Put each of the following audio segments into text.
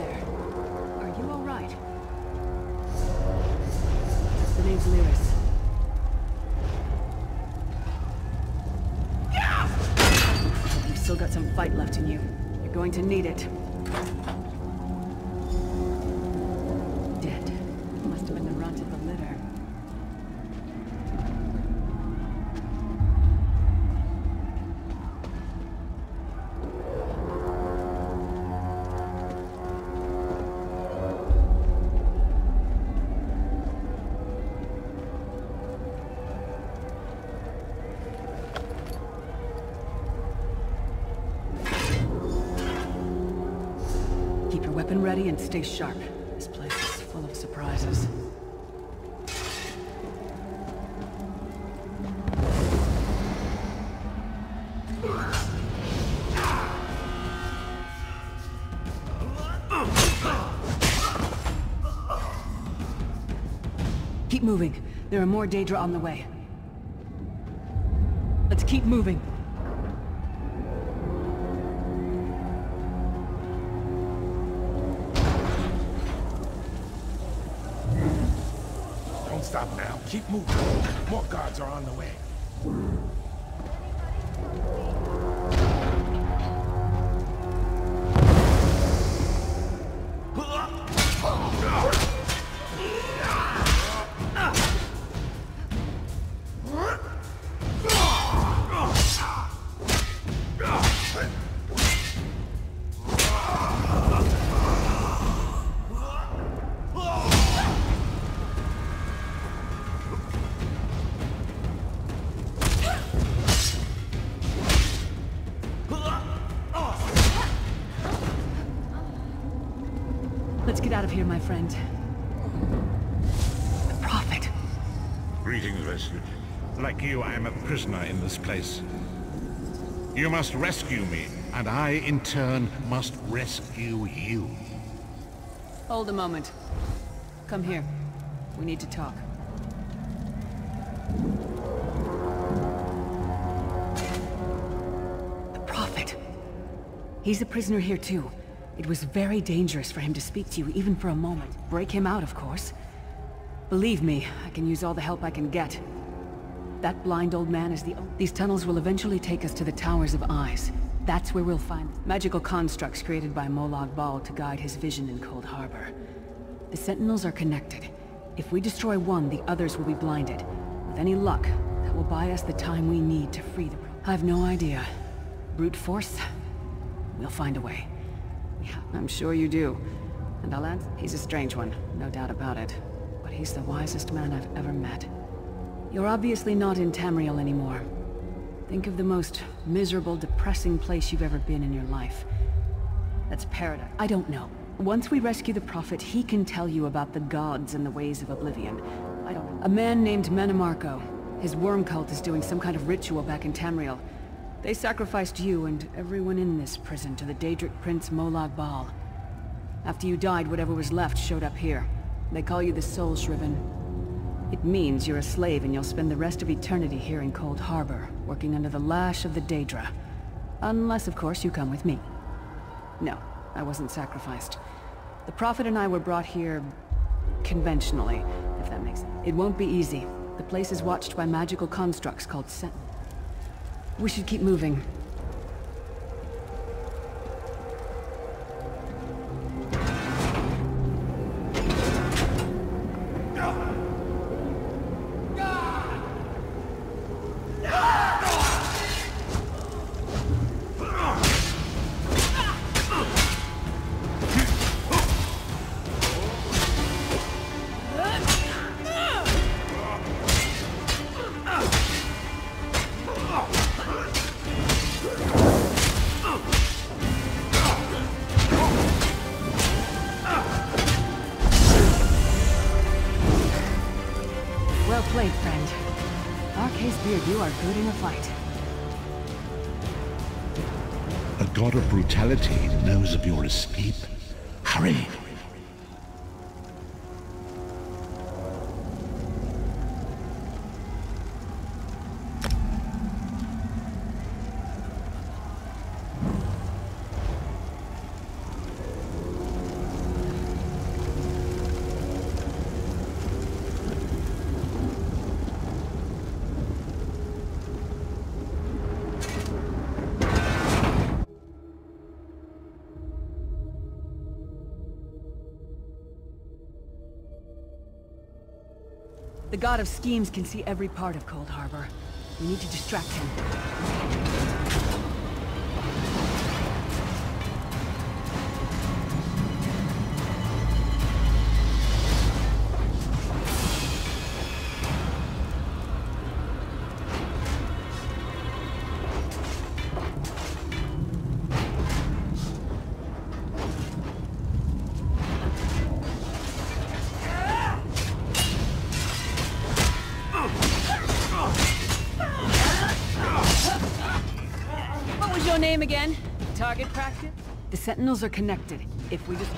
there. Are you all right? The name's Lyris. You've still got some fight left in you. You're going to need it. Dead. Must have been the runt of the litter. Keep your weapon ready and stay sharp. This place is full of surprises. Keep moving. There are more Daedra on the way. Let's keep moving. Don't stop now. Keep moving. More guards are on the way. Let's get out of here, my friend. The Prophet. Greetings, Vestige. Like you, I am a prisoner in this place. You must rescue me, and I, in turn, must rescue you. Hold a moment. Come here. We need to talk. The Prophet. He's a prisoner here too. It was very dangerous for him to speak to you, even for a moment. Break him out, of course. Believe me, I can use all the help I can get. That blind old man is the... These tunnels will eventually take us to the Towers of Eyes. That's where we'll find magical constructs created by Molag Bal to guide his vision in Cold Harbor. The Sentinels are connected. If we destroy one, the others will be blinded. With any luck, that will buy us the time we need to free the... I've no idea. Brute force? We'll find a way. Yeah, I'm sure you do. And I'll answer. He's a strange one, no doubt about it. But he's the wisest man I've ever met. You're obviously not in Tamriel anymore. Think of the most miserable, depressing place you've ever been in your life. That's paradise. I don't know. Once we rescue the Prophet, he can tell you about the gods and the ways of oblivion. I don't know. A man named Menemarco. His worm cult is doing some kind of ritual back in Tamriel. They sacrificed you and everyone in this prison to the Daedric Prince Molag Bal. After you died, whatever was left showed up here. They call you the Soul Shriven. It means you're a slave and you'll spend the rest of eternity here in Cold Harbor, working under the lash of the Daedra. Unless, of course, you come with me. No, I wasn't sacrificed. The Prophet and I were brought here... conventionally, if that makes sense. It won't be easy. The place is watched by magical constructs called Sentinels. We should keep moving. Well played, friend. Arcase Beard, you are good in a fight. A god of brutality knows of your escape. Hurry! The god of schemes can see every part of Cold Harbor. We need to distract him. What was your name again? Target practice? The Sentinels are connected. If we just...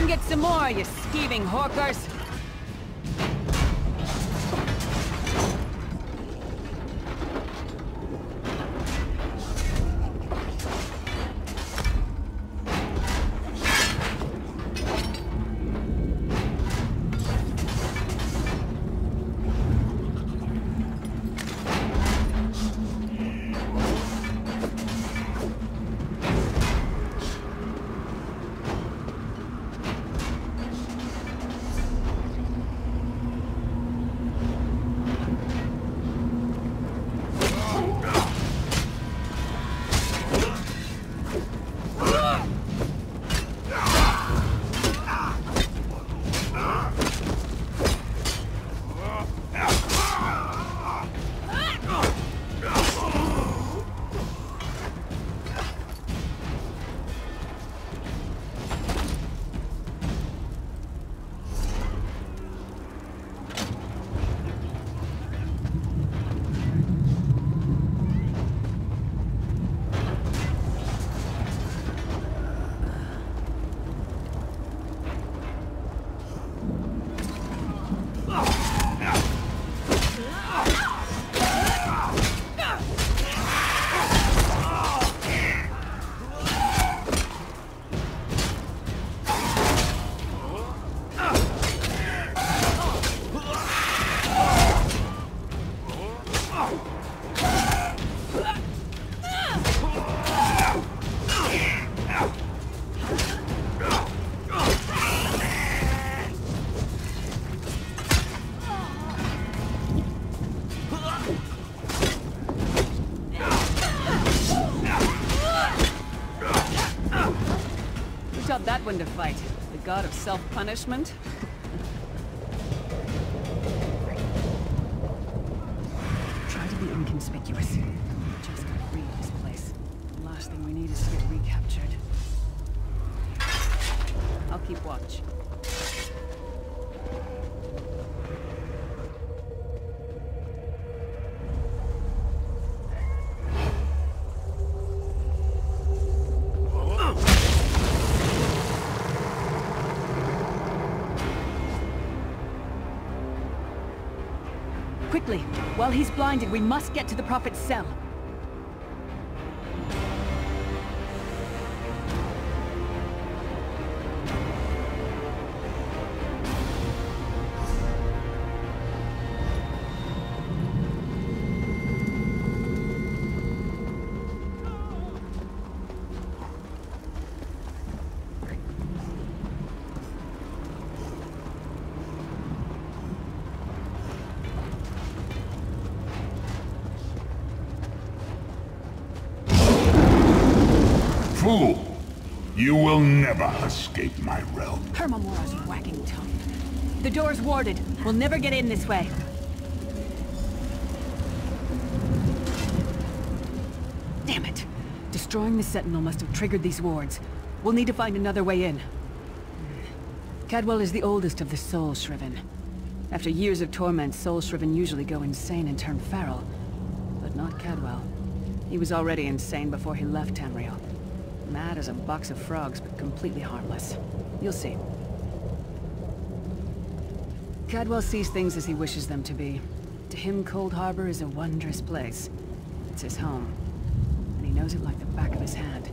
Get some more, you skeeving hawkers! Taught that one to fight. The god of self-punishment? Try to be inconspicuous. Just gotta free this place. The last thing we need is to get recaptured. I'll keep watch. Quickly! While he's blinded, we must get to the Prophet's cell. fool! You will never escape my realm. Hermamora's wagging tongue. The door's warded. We'll never get in this way. Damn it. Destroying the Sentinel must have triggered these wards. We'll need to find another way in. Cadwell is the oldest of the Soul Shriven. After years of torment, Soul Shriven usually go insane and turn feral. But not Cadwell. He was already insane before he left Tamriel. Mad as a box of frogs, but completely harmless. You'll see. Cadwell sees things as he wishes them to be. To him, Cold Harbor is a wondrous place. It's his home. And he knows it like the back of his hand.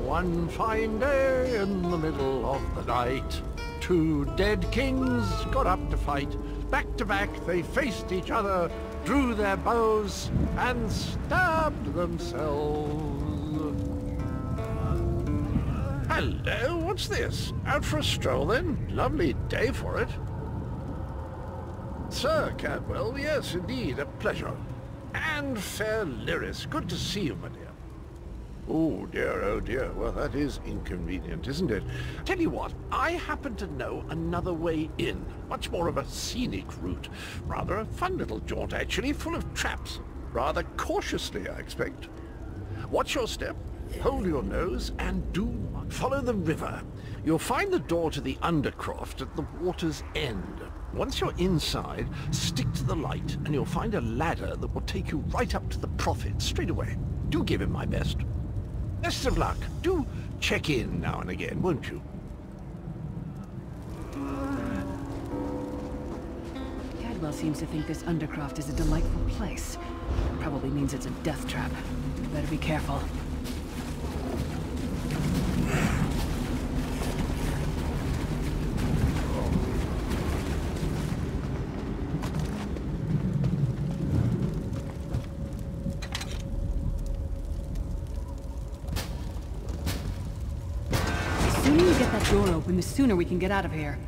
One fine day in the middle of the night, two dead kings got up to fight. Back to back they faced each other, drew their bows, and stabbed themselves. Hello, what's this? Out for a stroll then? Lovely day for it. Sir Cadwell, yes indeed, a pleasure. And fair Lyris, good to see you, my dear. Oh dear, well that is inconvenient, isn't it? Tell you what, I happen to know another way in. Much more of a scenic route. Rather a fun little jaunt actually, full of traps. Rather cautiously, I expect. Watch your step, hold your nose, and do follow the river. You'll find the door to the Undercroft at the water's end. Once you're inside, stick to the light, and you'll find a ladder that will take you right up to the Prophet straight away. Do give him my best. Best of luck. Do check in now and again, won't you? Cadwell seems to think this Undercroft is a delightful place. Probably means it's a death trap. Better be careful. The sooner you get that door open, the sooner we can get out of here.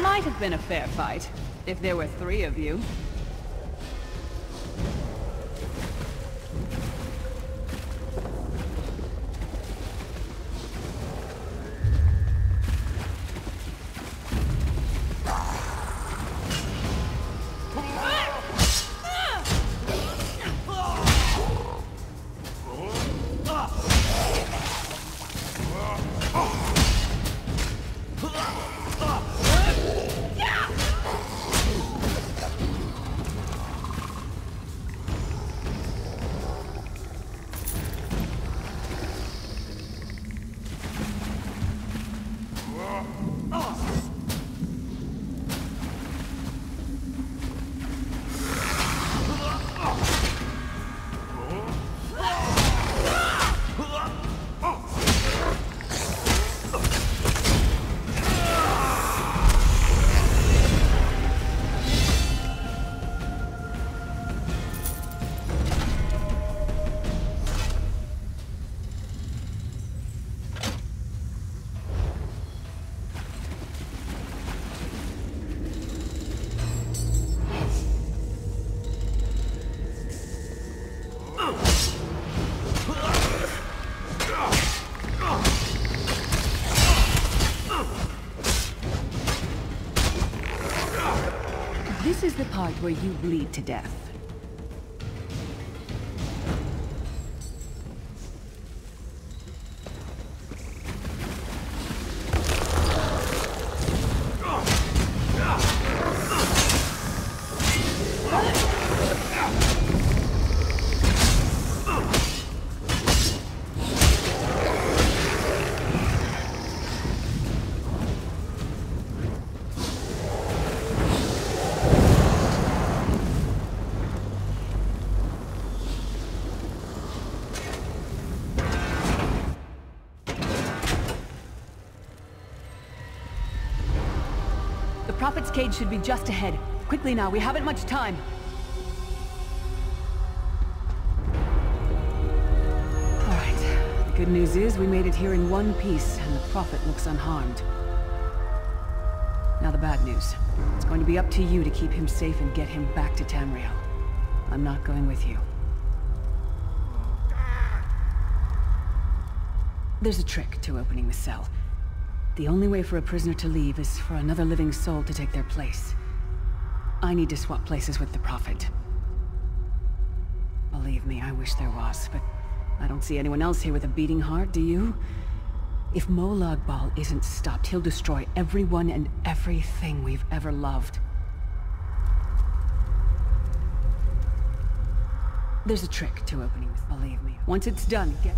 Might have been a fair fight, if there were 3 of you. heart where you bleed to death. The Prophet's cage should be just ahead. Quickly now, we haven't much time. Alright, the good news is we made it here in one piece, and the Prophet looks unharmed. Now the bad news. It's going to be up to you to keep him safe and get him back to Tamriel. I'm not going with you. There's a trick to opening the cell. The only way for a prisoner to leave is for another living soul to take their place. I need to swap places with the Prophet. Believe me, I wish there was, but I don't see anyone else here with a beating heart, do you? If Molag Bal isn't stopped, he'll destroy everyone and everything we've ever loved. There's a trick to opening this, believe me. Once it's done, get...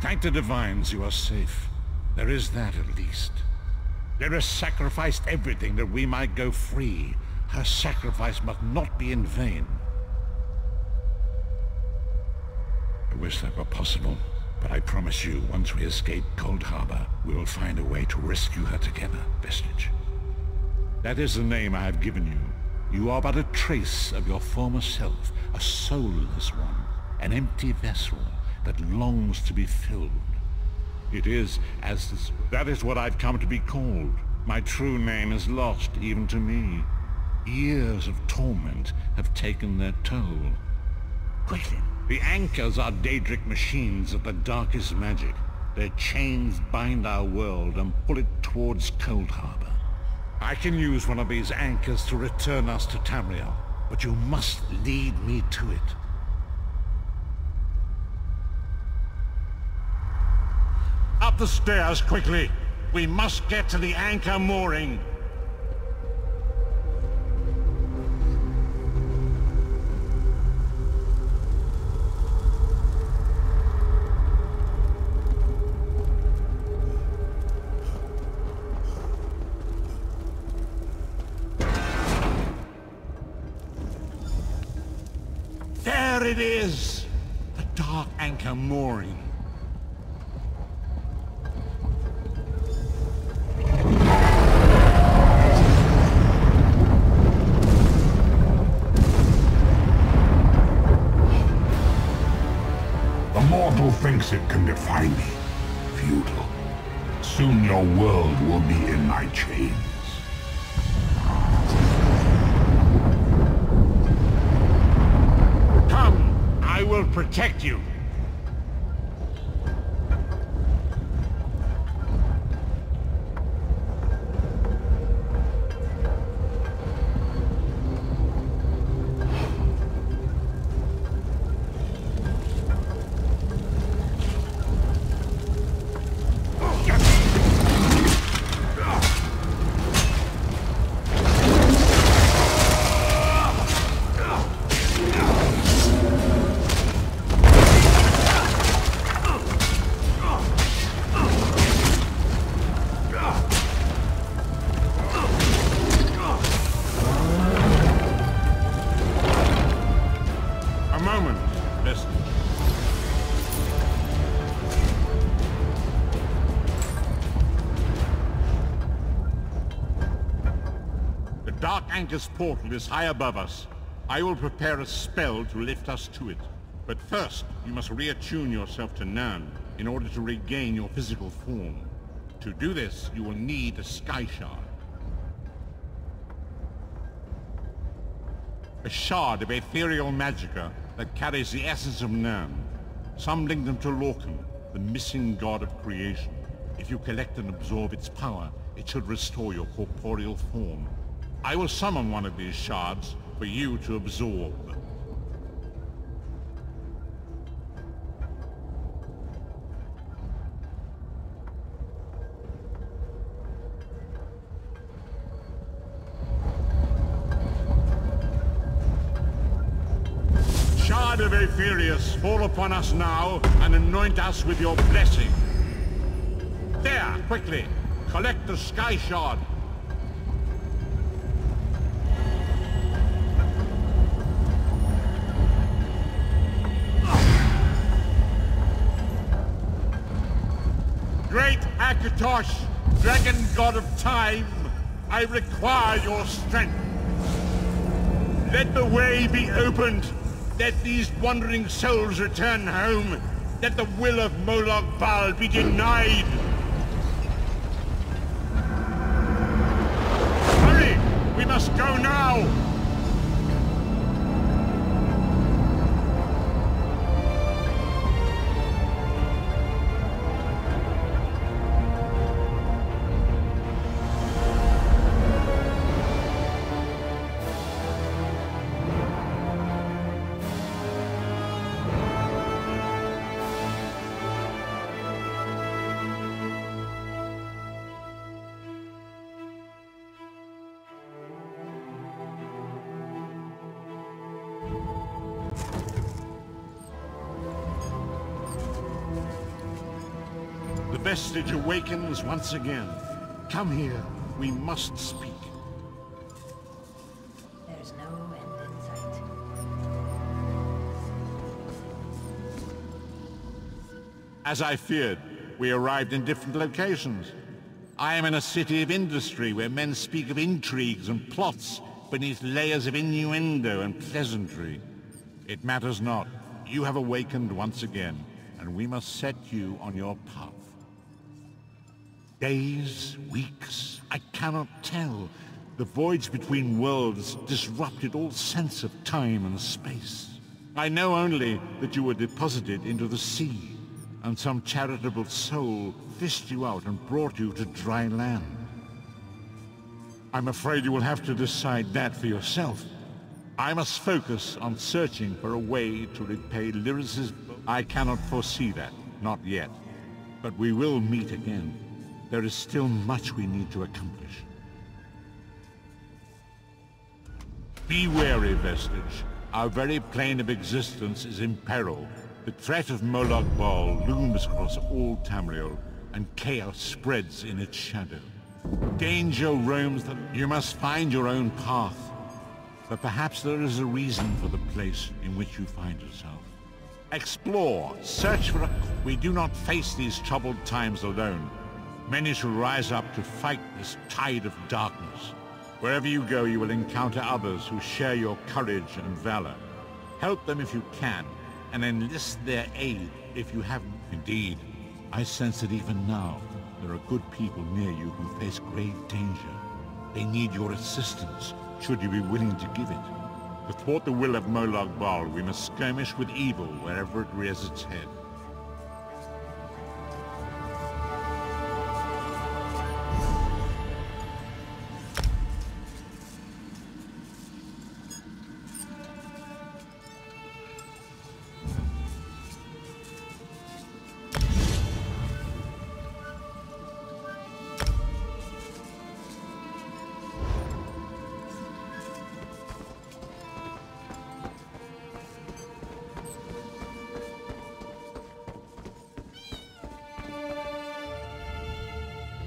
Thank the divines you are safe. There is that at least. Lyris sacrificed everything that we might go free. Her sacrifice must not be in vain. I wish that were possible, but I promise you, once we escape Cold Harbor, we will find a way to rescue her together, Vestige. That is the name I have given you. You are but a trace of your former self, a soulless one, an empty vessel that longs to be filled. It is as this, that is what I've come to be called. My true name is lost even to me. Years of torment have taken their toll. Quickly, the anchors are Daedric machines of the darkest magic. Their chains bind our world and pull it towards Cold Harbor. I can use one of these anchors to return us to Tamriel, but you must lead me to it. Up the stairs, quickly! We must get to the anchor mooring! There it is! The dark anchor mooring. The mortal thinks opposite can defy me. Futile. Soon your world will be in my chains. Come, I will protect you. Dark Anchor's portal is high above us. I will prepare a spell to lift us to it. But first, you must reattune yourself to Nan in order to regain your physical form. To do this, you will need a Sky Shard. A shard of ethereal magicka that carries the essence of Nan. Some link them to Lorcan, the missing god of creation. If you collect and absorb its power, it should restore your corporeal form. I will summon one of these shards for you to absorb. Shard of Aetherius, fall upon us now and anoint us with your blessing. There, quickly, collect the Sky Shard. Great Akatosh, dragon god of time, I require your strength. Let the way be opened. Let these wandering souls return home. Let the will of Moloch Baal be denied. Hurry! We must go now! The vestige awakens once again. Come here. We must speak. There's no end in sight. As I feared, we arrived in different locations. I am in a city of industry where men speak of intrigues and plots beneath layers of innuendo and pleasantry. It matters not. You have awakened once again, and we must set you on your path. Days, weeks, I cannot tell. The voyage between worlds disrupted all sense of time and space. I know only that you were deposited into the sea, and some charitable soul fished you out and brought you to dry land. I'm afraid you will have to decide that for yourself. I must focus on searching for a way to repay Lyris's... I cannot foresee that, not yet. But we will meet again. There is still much we need to accomplish. Be wary, Vestige. Our very plane of existence is in peril. The threat of Moloch Baal looms across all Tamriel, and chaos spreads in its shadow. Danger roams the... You must find your own path. But perhaps there is a reason for the place in which you find yourself. Explore, search for a... We do not face these troubled times alone. Many shall rise up to fight this tide of darkness. Wherever you go, you will encounter others who share your courage and valor. Help them if you can, and enlist their aid if you have Indeed, I sense that even now, there are good people near you who face grave danger. They need your assistance, should you be willing to give it. To thwart the will of Molag Bal, we must skirmish with evil wherever it rears its head.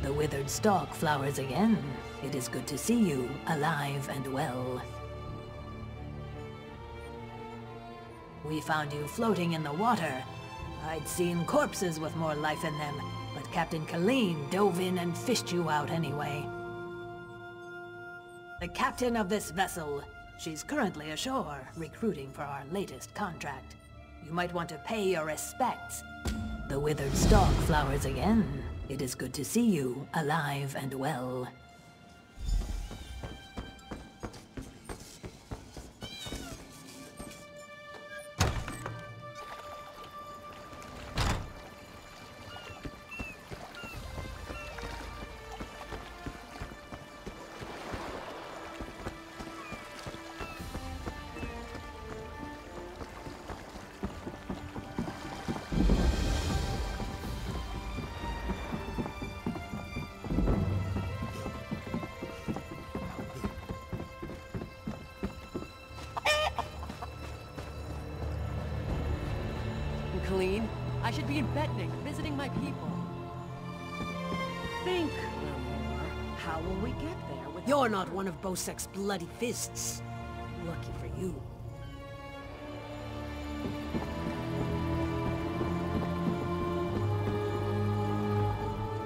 The withered stalk flowers again. It is good to see you, alive and well. We found you floating in the water. I'd seen corpses with more life in them, but Captain Colleen dove in and fished you out anyway. The captain of this vessel. She's currently ashore, recruiting for our latest contract. You might want to pay your respects. The withered stalk flowers again. It is good to see you, alive and well. Colleen, I should be in Betnik, visiting my people. Think, Lamore, how will we get there with— You're not one of Bosek's bloody fists. Lucky for you.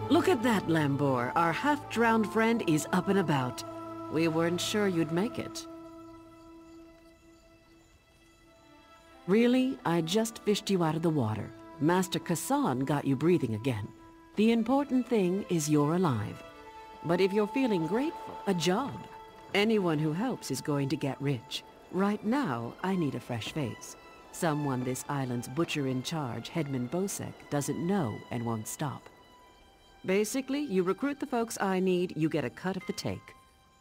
Look at that, Lamore. Our half-drowned friend is up and about. We weren't sure you'd make it. Really? I just fished you out of the water. Master Kassan got you breathing again. The important thing is you're alive. But if you're feeling grateful, a job. Anyone who helps is going to get rich. Right now, I need a fresh face. Someone this island's butcher in charge, Headman Bosek, doesn't know and won't stop. Basically, you recruit the folks I need, you get a cut of the take.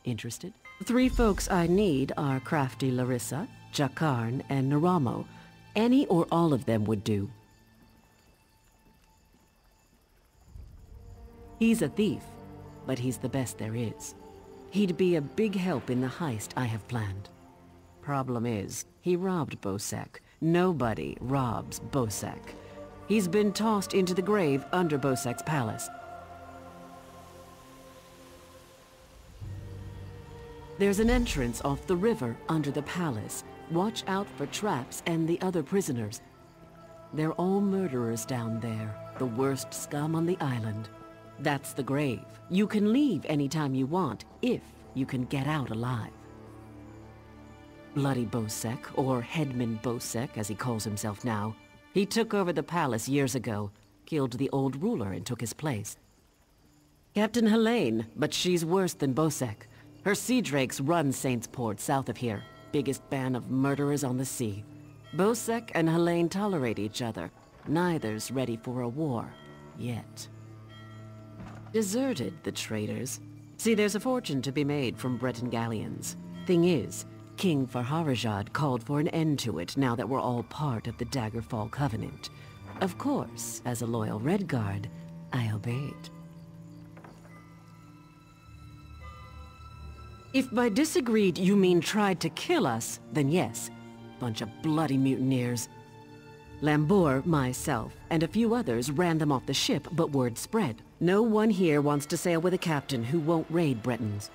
Interested? The 3 folks I need are Crafty Larissa, Jakarn, and Naramo. Any or all of them would do. He's a thief, but he's the best there is. He'd be a big help in the heist I have planned. Problem is, he robbed Bosek. Nobody robs Bosek. He's been tossed into the grave under Bosek's palace. There's an entrance off the river under the palace. Watch out for traps and the other prisoners. They're all murderers down there, the worst scum on the island. That's the grave. You can leave anytime you want, if you can get out alive. Bloody Bosek, or Headman Bosek as he calls himself now, he took over the palace years ago, killed the old ruler and took his place. Captain Helene, but she's worse than Bosek. Her sea drakes run Saint's Port south of here. Biggest band of murderers on the sea. Bosek and Helene tolerate each other. Neither's ready for a war. Yet. Deserted, the traitors. See, there's a fortune to be made from Breton galleons. Thing is, King Farharajad called for an end to it now that we're all part of the Daggerfall Covenant. Of course, as a loyal Redguard, I obeyed. If by disagreed you mean tried to kill us, then yes. Bunch of bloody mutineers. Lambour, myself, and a few others ran them off the ship, but word spread. No one here wants to sail with a captain who won't raid Bretons.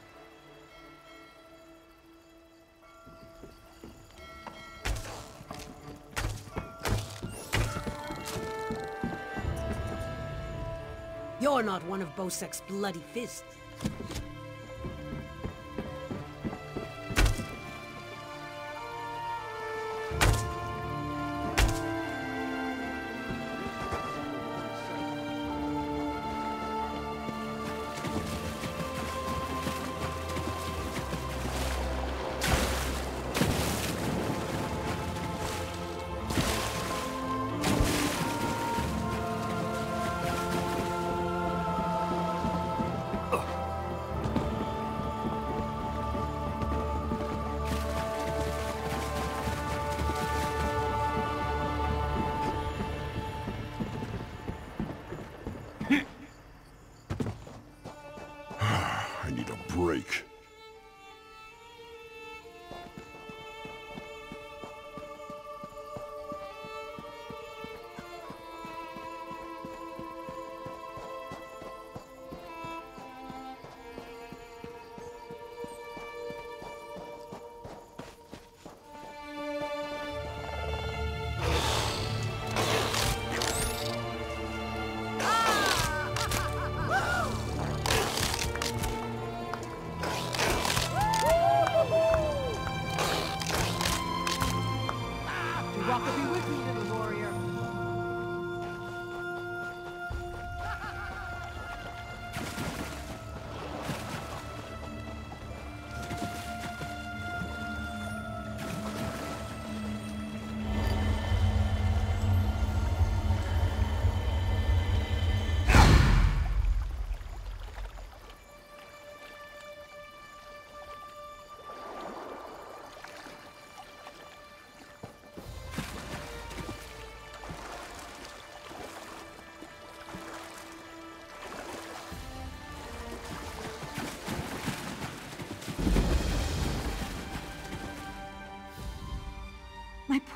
You're not one of Bosek's bloody fists.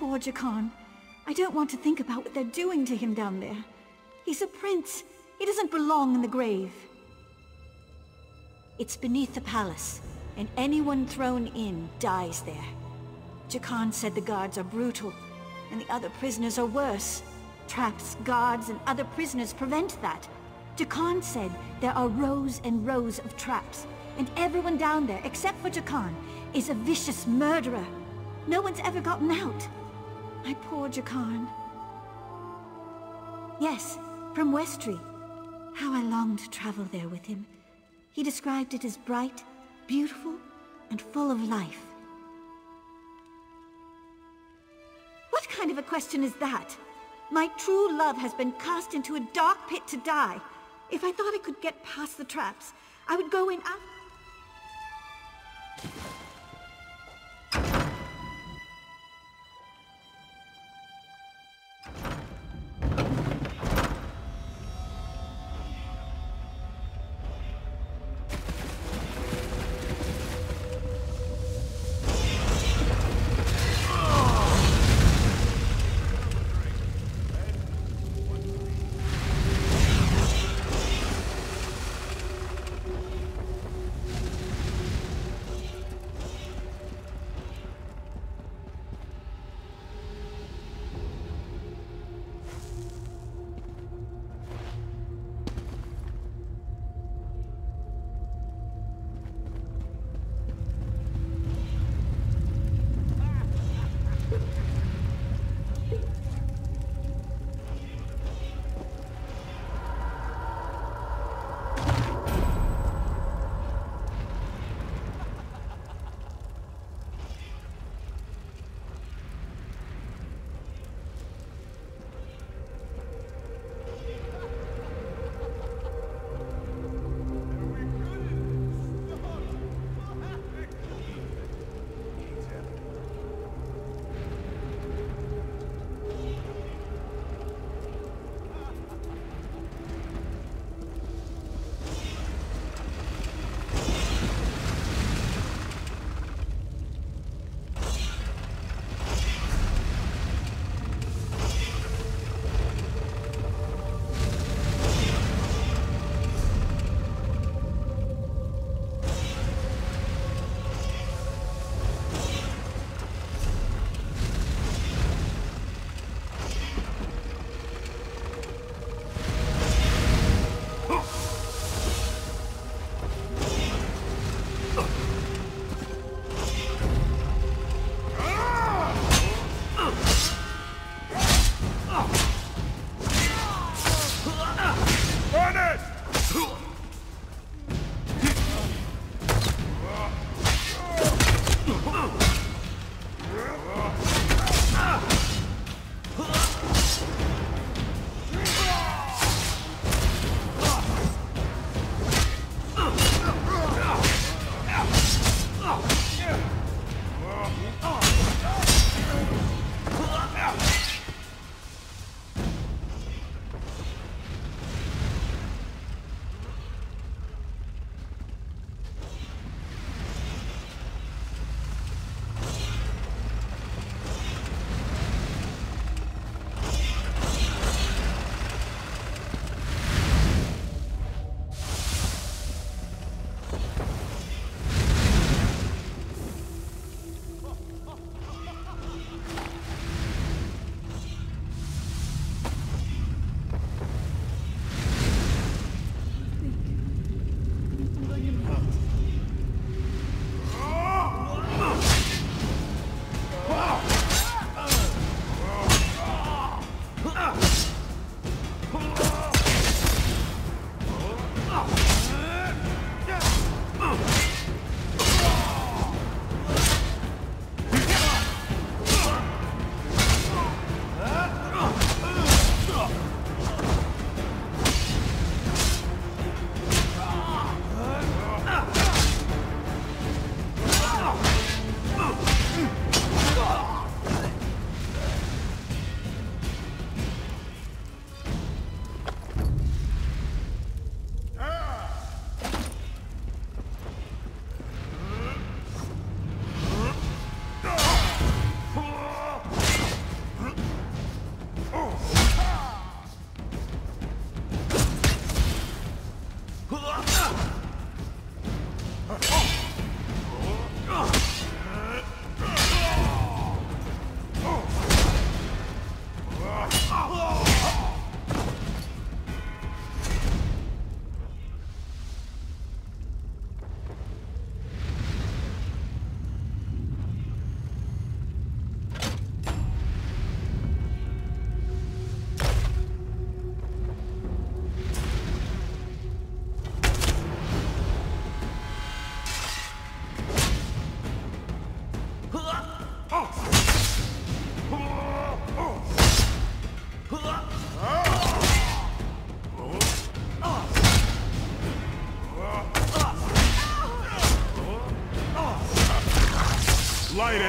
Poor Jakan. I don't want to think about what they're doing to him down there. He's a prince. He doesn't belong in the grave. It's beneath the palace, and anyone thrown in dies there. Jakan said the guards are brutal, and the other prisoners are worse. Traps, guards, and other prisoners prevent that. Jakan said there are rows and rows of traps, and everyone down there, except for Jakan, is a vicious murderer. No one's ever gotten out. My poor Jakan. Yes, from Westry. How I longed to travel there with him. He described it as bright, beautiful, and full of life. What kind of a question is that? My true love has been cast into a dark pit to die. If I thought I could get past the traps, I would go in after...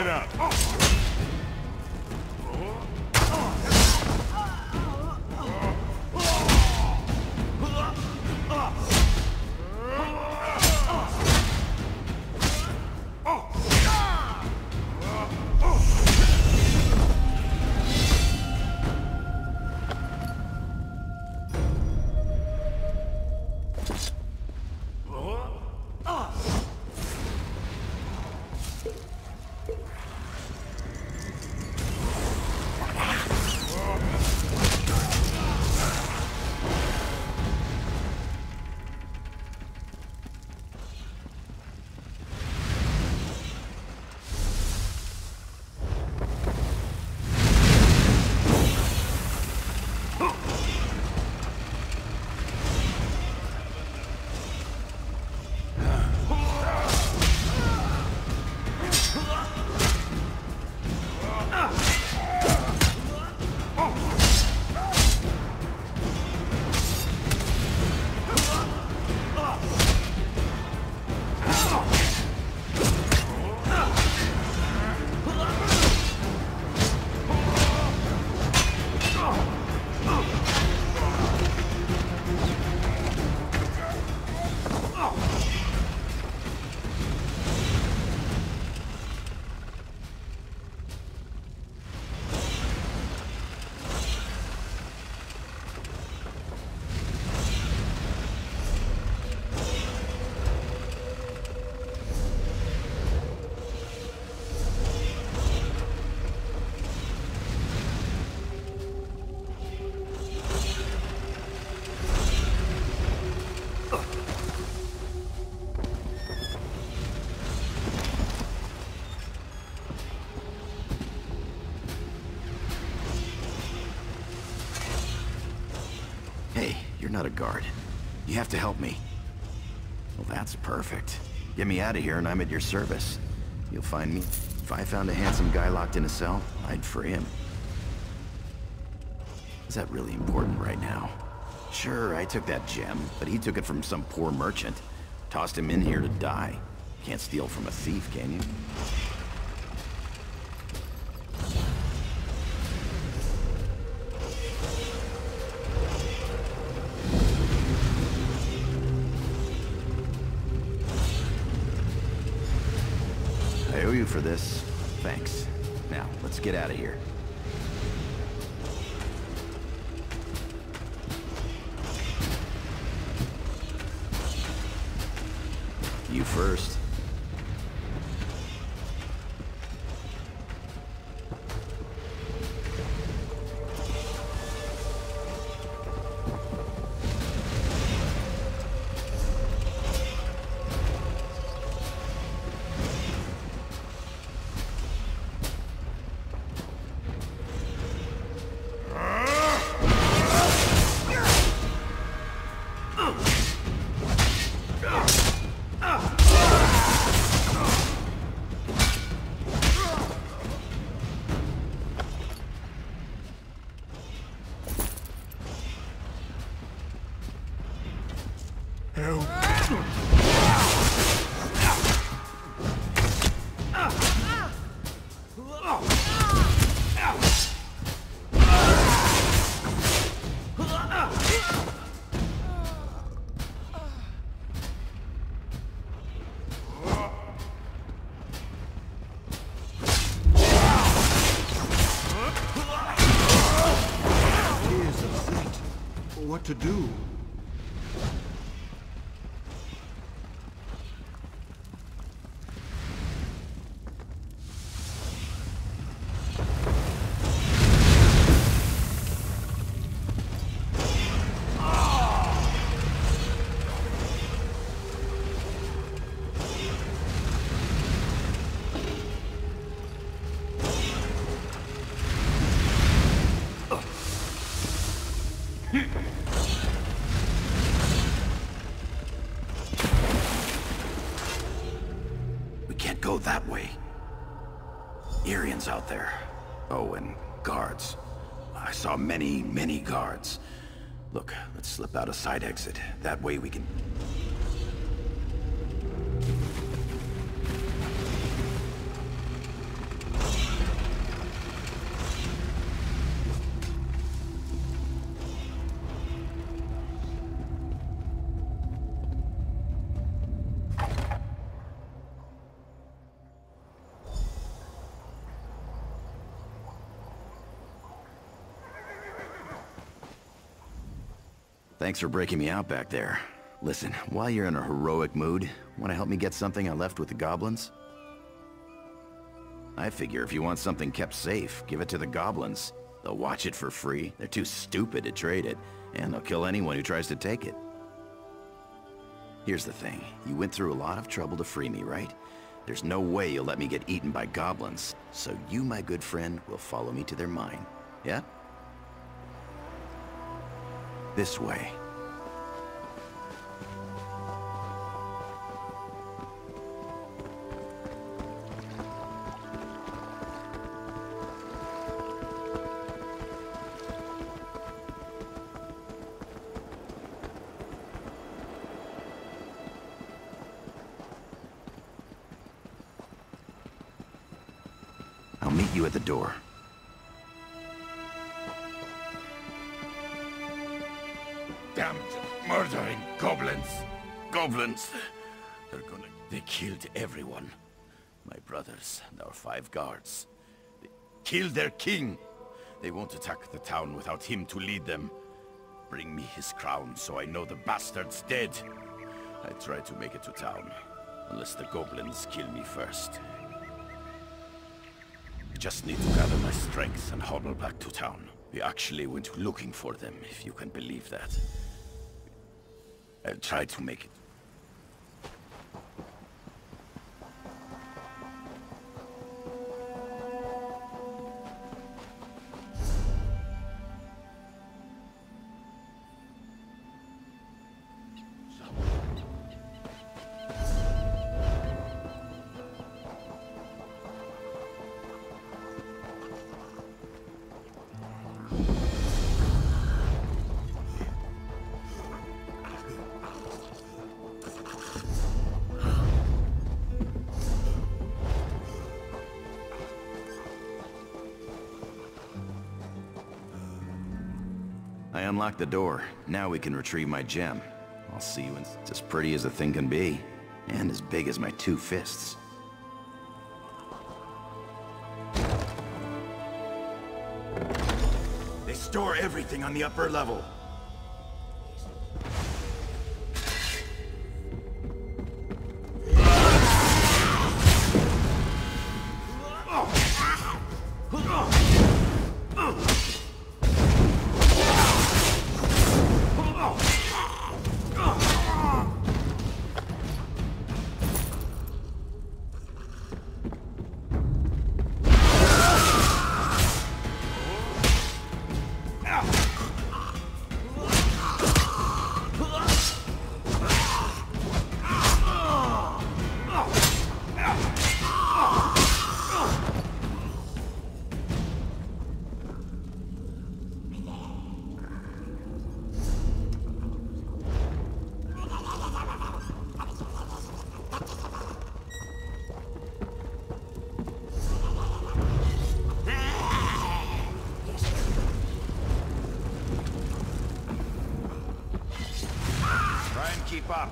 Get up! You're not a guard. You have to help me. Well, that's perfect. Get me out of here and I'm at your service. You'll find me. If I found a handsome guy locked in a cell, I'd free him. Is that really important right now? Sure, I took that gem, but he took it from some poor merchant. Tossed him in here to die. Can't steal from a thief, can you? I owe you for this. Thanks. Now, let's get out of here. You first. What to do? Go that way. Irians out there. Oh, and guards. I saw many, many guards. Look, let's slip out a side exit. That way we can... Thanks for breaking me out back there. Listen, while you're in a heroic mood, want to help me get something I left with the goblins? I figure if you want something kept safe, give it to the goblins. They'll watch it for free, they're too stupid to trade it, and they'll kill anyone who tries to take it. Here's the thing, you went through a lot of trouble to free me, right? There's no way you'll let me get eaten by goblins, so you, my good friend, will follow me to their mine, yeah? This way. I'll meet you at the door. Damned, murdering goblins! Goblins! They killed everyone. My brothers and our 5 guards. They killed their king. They won't attack the town without him to lead them. Bring me his crown so I know the bastard's dead. I try to make it to town, unless the goblins kill me first. I just need to gather my strength and hobble back to town. We actually went looking for them, if you can believe that. I'll try to make it. I unlocked the door. Now we can retrieve my gem. I'll see you in... It's as pretty as a thing can be, and as big as my 2 fists. They store everything on the upper level. Keep up.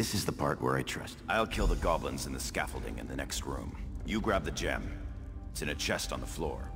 This is the part where I trust. I'll kill the goblins in the scaffolding in the next room. You grab the gem. It's in a chest on the floor.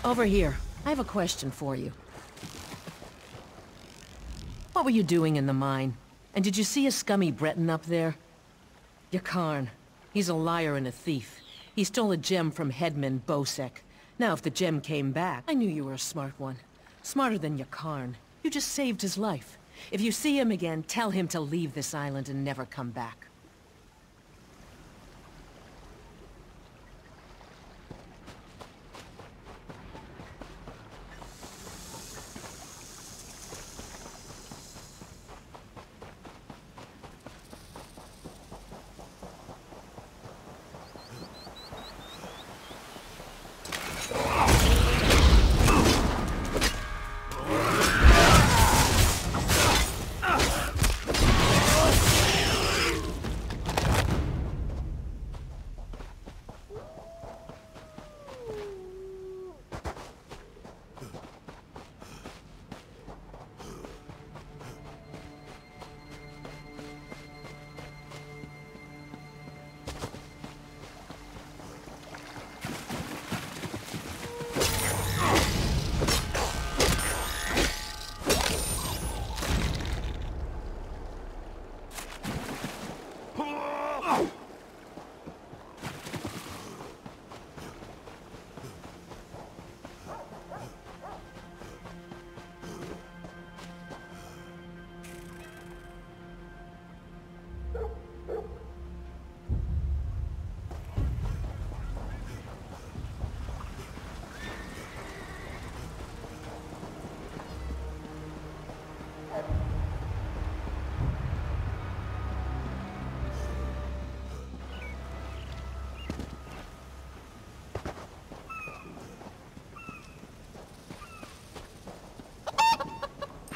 Over here. I have a question for you. What were you doing in the mine? And did you see a scummy Breton up there? Yakarn. He's a liar and a thief. He stole a gem from Headman Bosek. Now, if the gem came back, I knew you were a smart one. Smarter than Yakarn. You just saved his life. If you see him again, tell him to leave this island and never come back.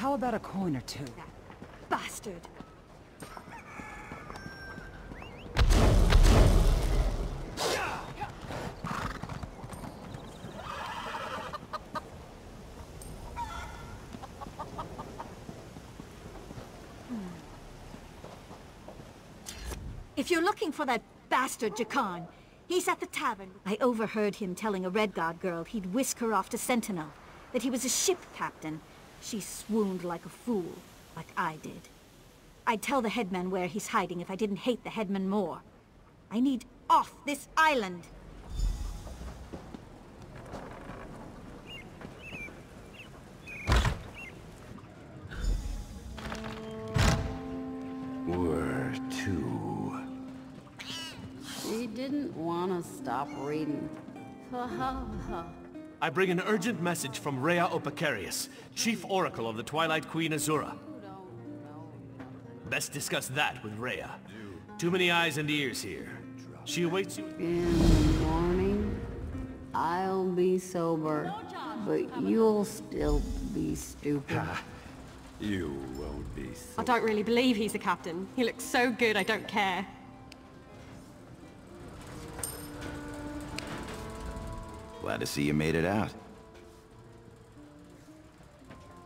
How about a coin or two? That bastard. If you're looking for that bastard Jakan, he's at the tavern. I overheard him telling a Red Guard girl he'd whisk her off to Sentinel, that he was a ship captain. She swooned like a fool, like I did. I'd tell the headman where he's hiding if I didn't hate the headman more. I need off this island. Where to? She didn't want to stop reading. I bring an urgent message from Rhea Opacarius, Chief Oracle of the Twilight Queen Azura. Best discuss that with Rhea. Too many eyes and ears here. She awaits you. In the morning, I'll be sober, but you'll still be stupid. You won't be I don't really believe he's a captain. He looks so good, I don't care. Glad to see you made it out.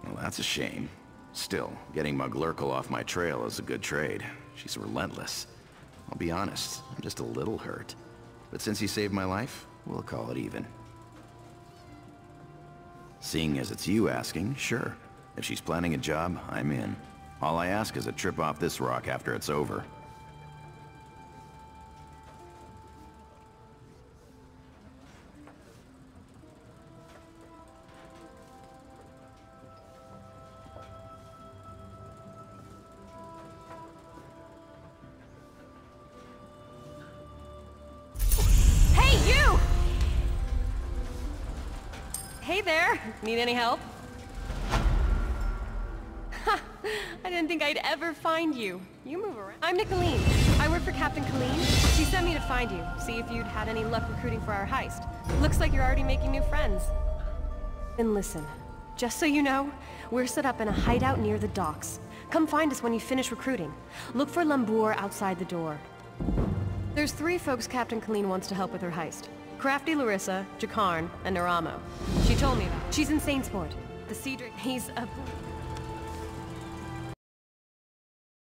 Well, that's a shame. Still, getting Muglurkle off my trail is a good trade. She's relentless. I'll be honest, I'm just a little hurt. But since he saved my life, we'll call it even. Seeing as it's you asking, sure. If she's planning a job, I'm in. All I ask is a trip off this rock after it's over. Hey there! Need any help? Ha! I didn't think I'd ever find you. You move around. I'm Nicolene. I work for Captain Colleen. She sent me to find you, see if you'd had any luck recruiting for our heist. Looks like you're already making new friends. And listen, just so you know, we're set up in a hideout near the docks. Come find us when you finish recruiting. Look for Lambour outside the door. There's 3 folks Captain Colleen wants to help with her heist. Crafty Larissa, Jakarn, and Naramo. She told me that. She's in Saintsport. The Cedric, he's a...